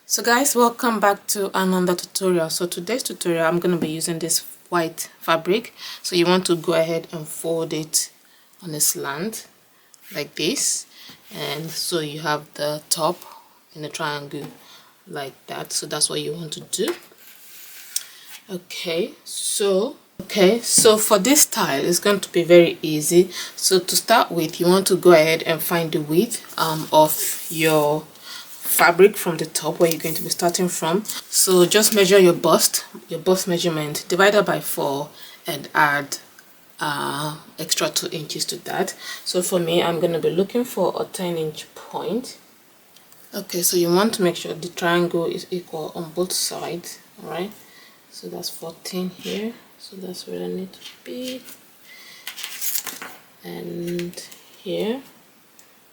So guys, welcome back to another tutorial. So today's tutorial, I'm going to be using this white fabric. So you want to go ahead and fold it on a slant like this, and so you have the top in a triangle like that. So that's what you want to do. Okay, so for this style, it's going to be very easy. So to start with, you want to go ahead and find the width of your fabric from the top where you're going to be starting from. So just measure your bust measurement, divide it by 4 and add extra 2 inches to that. So for me, I'm going to be looking for a 10-inch point. Okay, so you want to make sure the triangle is equal on both sides. All right, so that's 14 here, so that's where I need to be, and here,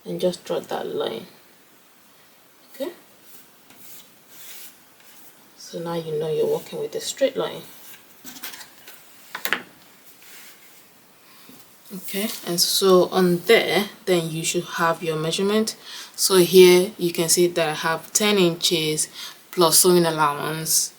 and just draw that line. Okay, so now you know you're working with a straight line. Okay, and so on there, then you should have your measurement. So here you can see that I have 10 inches plus sewing allowance.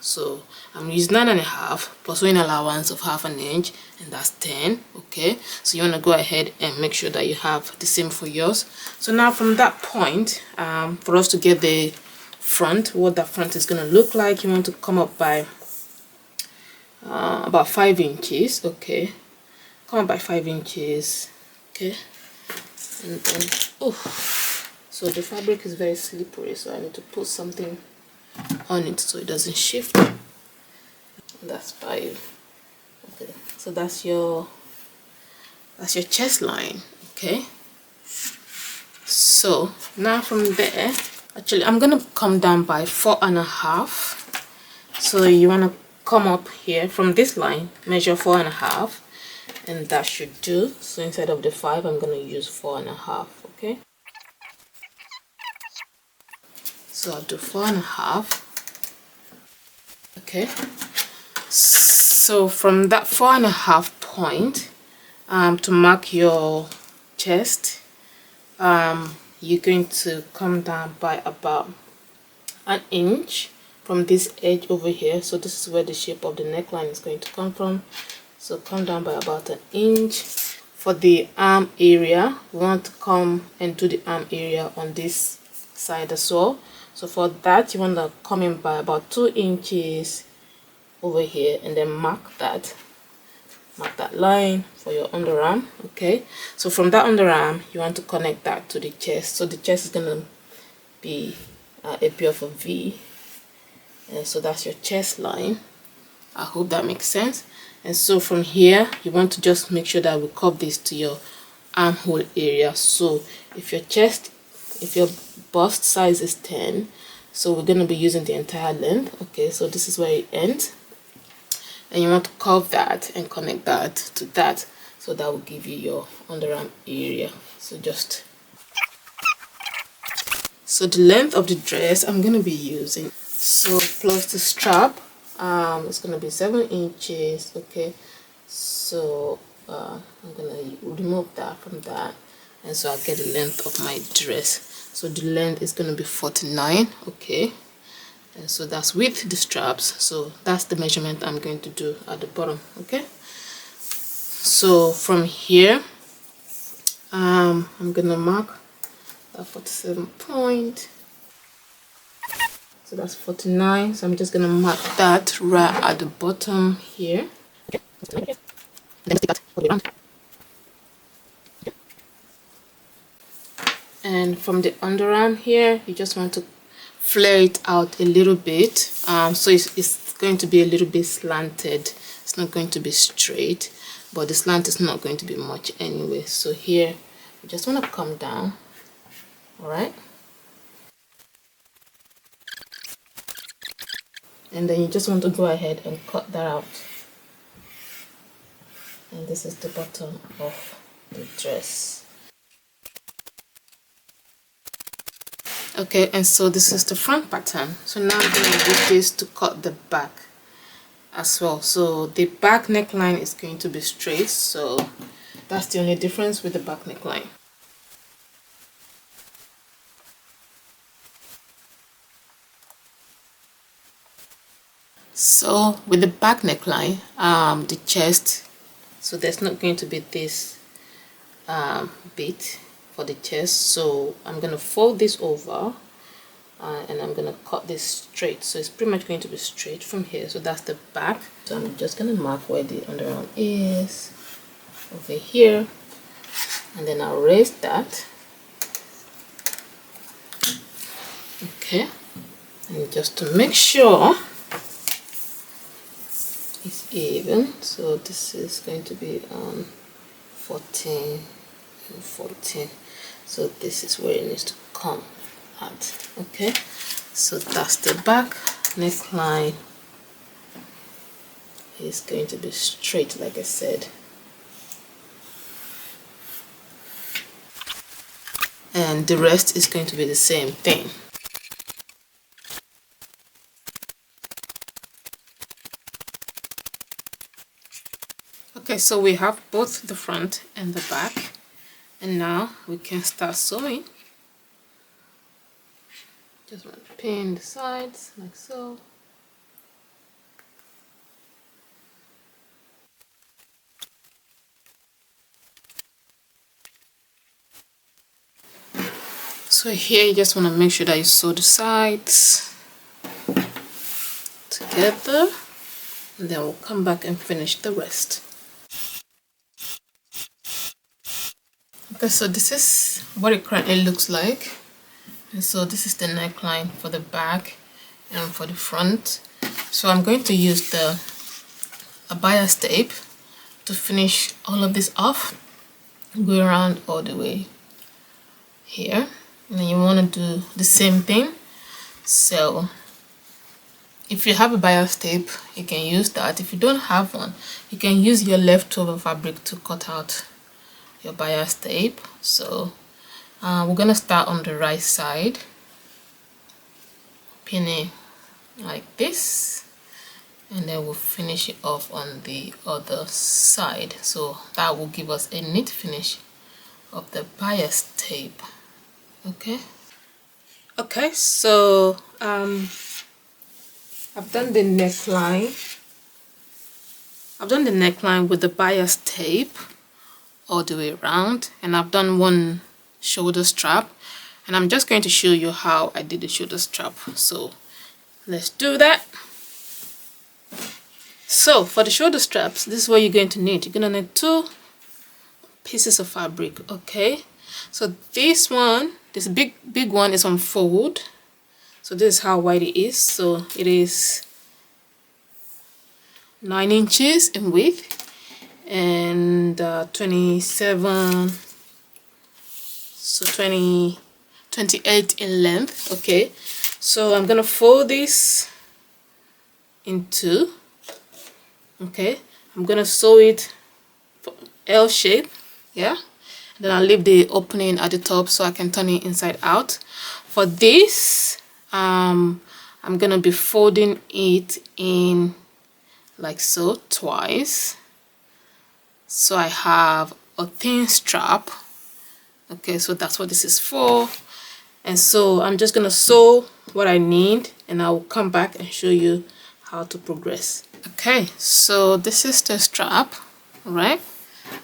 So I'm using 9.5 plus sewing allowance of ½ inch, and that's 10. Okay, so you want to go ahead and make sure that you have the same for yours. So now from that point, for us to get the front, what that front is going to look like, you want to come up by about 5 inches. Okay, come up by 5 inches. Okay, and then so the fabric is very slippery, so I need to put something on it so it doesn't shift. That's 5. Okay, so that's your chest line. Okay, so now from there, actually I'm gonna come down by 4.5. so you want to come up here from this line, measure 4.5, and that should do. So instead of the 5, I'm going to use 4.5. Okay, so I'll do 4.5. Okay, so from that 4.5 point, to mark your chest, you're going to come down by about 1 inch from this edge over here. So this is where the shape of the neckline is going to come from. So come down by about 1 inch. For the arm area, we want to come and do the arm area on this side as well. So for that, you want to come in by about 2 inches over here, and then mark that line for your underarm. Okay, so from that underarm, you want to connect that to the chest. So the chest is going to be a bit of a V, and so that's your chest line. I hope that makes sense. And so from here, you want to just make sure that we curve this to your armhole area. So if your bust size is 10, so we're going to be using the entire length. Okay, so this is where it ends, and you want to curve that and connect that to that, so that will give you your underarm area. So the length of the dress I'm going to be using, so plus the strap, it's going to be 7 inches. Okay, so I'm going to remove that from that, and so I'll get the length of my dress. So the length is going to be 49. Okay, and so that's with the straps. So that's the measurement I'm going to do at the bottom. Okay, so from here, I'm going to mark that 47 point. So that's 49. So I'm just going to mark that right at the bottom here. Okay. Then take that all the way around. And from the underarm here, you just want to flare it out a little bit. So it's going to be a little bit slanted. It's not going to be straight, but the slant is not going to be much anyway. So here, you just want to come down. All right. And then you just want to go ahead and cut that out. And this is the bottom of the dress. Okay, and so this is the front pattern. So now I'm going to use this to cut the back as well. So the back neckline is going to be straight, so that's the only difference with the back neckline. So with the back neckline, the chest, so there's not going to be this bit for the chest, so I'm gonna fold this over and I'm gonna cut this straight, so it's pretty much going to be straight from here. So that's the back. So I'm just gonna mark where the underarm is over here, and then I'll raise that. Okay, and just to make sure it's even, so this is going to be 14 and 14, so this is where it needs to come at. Okay, so that's the back neckline. Is going to be straight, like I said, and the rest is going to be the same thing. Okay, so we have both the front and the back, and now we can start sewing. Just want to pin the sides like so. So here you just want to make sure that you sew the sides together, and then we'll come back and finish the rest. Okay, so this is what it currently looks like, and so this is the neckline for the back and for the front. So I'm going to use the bias tape to finish all of this off, go around all the way here, and then you want to do the same thing. So if you have a bias tape, you can use that. If you don't have one, you can use your leftover fabric to cut out your bias tape. So we're gonna start on the right side, pinning like this, and then we'll finish it off on the other side. So that will give us a neat finish of the bias tape. Okay, so I've done the neckline. I've done the neckline with the bias tape all the way around, and I've done one shoulder strap, and I'm just going to show you how I did the shoulder strap. So let's do that. So for the shoulder straps, this is what you're going to need. You're going to need 2 pieces of fabric. Okay, so this one, this big one, is on fold. So this is how wide it is. So it is 9 inches in width and 27, so 28 in length. Okay, so I'm gonna fold this in 2. Okay, I'm gonna sew it L shape, yeah, then I'll leave the opening at the top so I can turn it inside out. For this I'm gonna be folding it in like so twice, so I have a thin strap. Okay, so that's what this is for. And so I'm just gonna sew what I need, and I will come back and show you how to progress. Okay, so this is the strap, right?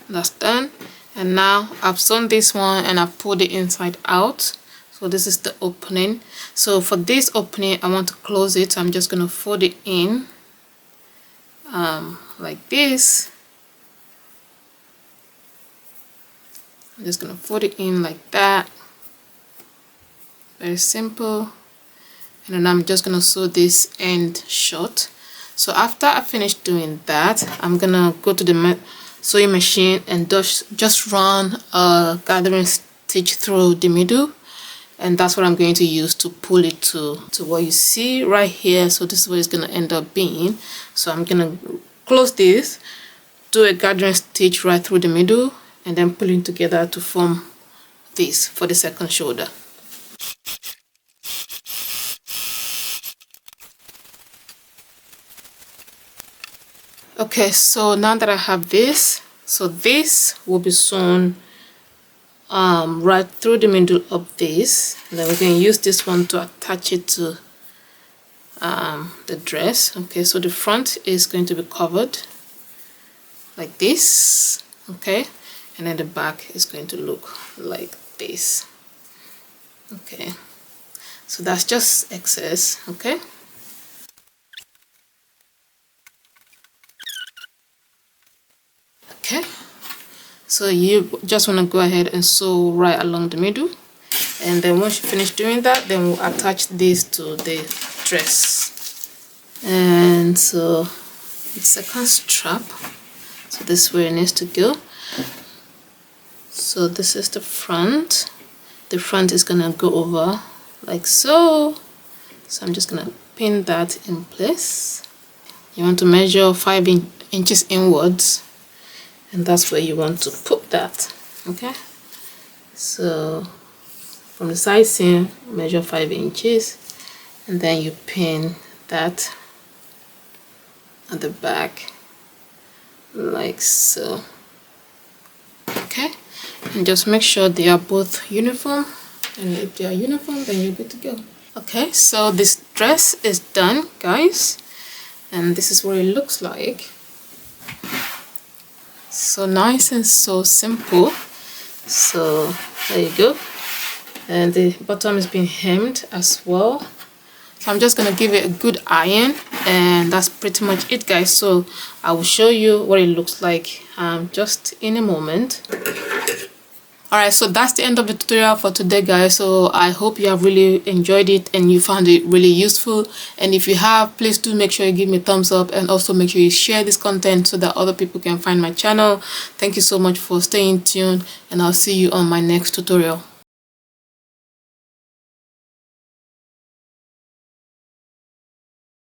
That's done. And now I've sewn this one and I've pulled it inside out. So this is the opening. So for this opening, I want to close it, so I'm just gonna fold it in like this. I'm just gonna fold it in like that. Very simple. And then I'm just gonna sew this end shut. So after I finish doing that, I'm gonna go to the sewing machine and just run a gathering stitch through the middle, and that's what I'm going to use to pull it to what you see right here. So this is what it's gonna end up being. So I'm gonna close this, do a gathering stitch right through the middle, and then pull it together to form this for the second shoulder. Okay, so now that I have this, so this will be sewn right through the middle of this, and then we can use this one to attach it to the dress. Okay, so the front is going to be covered like this, okay, and then the back is going to look like this. Okay, so that's just excess. Okay, okay, so you just want to go ahead and sew right along the middle, and then once you finish doing that, then we'll attach this to the dress. And so the second strap, so this is where it needs to go. So this is the front is gonna go over like so. So I'm just gonna pin that in place. You want to measure 5 inches inwards, and that's where you want to put that. Okay, so from the side seam, measure 5 inches, and then you pin that at the back like so. Okay, and just make sure they are both uniform, and if they are uniform, then you're good to go. Okay, so this dress is done, guys, and this is what it looks like. So nice and so simple. So there you go, and the bottom is being hemmed as well. So I'm just gonna give it a good iron, and that's pretty much it, guys. So I will show you what it looks like just in a moment. Alright, so that's the end of the tutorial for today, guys. So I hope you have really enjoyed it and you found it really useful. And if you have, please do make sure you give me a thumbs up, and also make sure you share this content so that other people can find my channel. Thank you so much for staying tuned, and I'll see you on my next tutorial.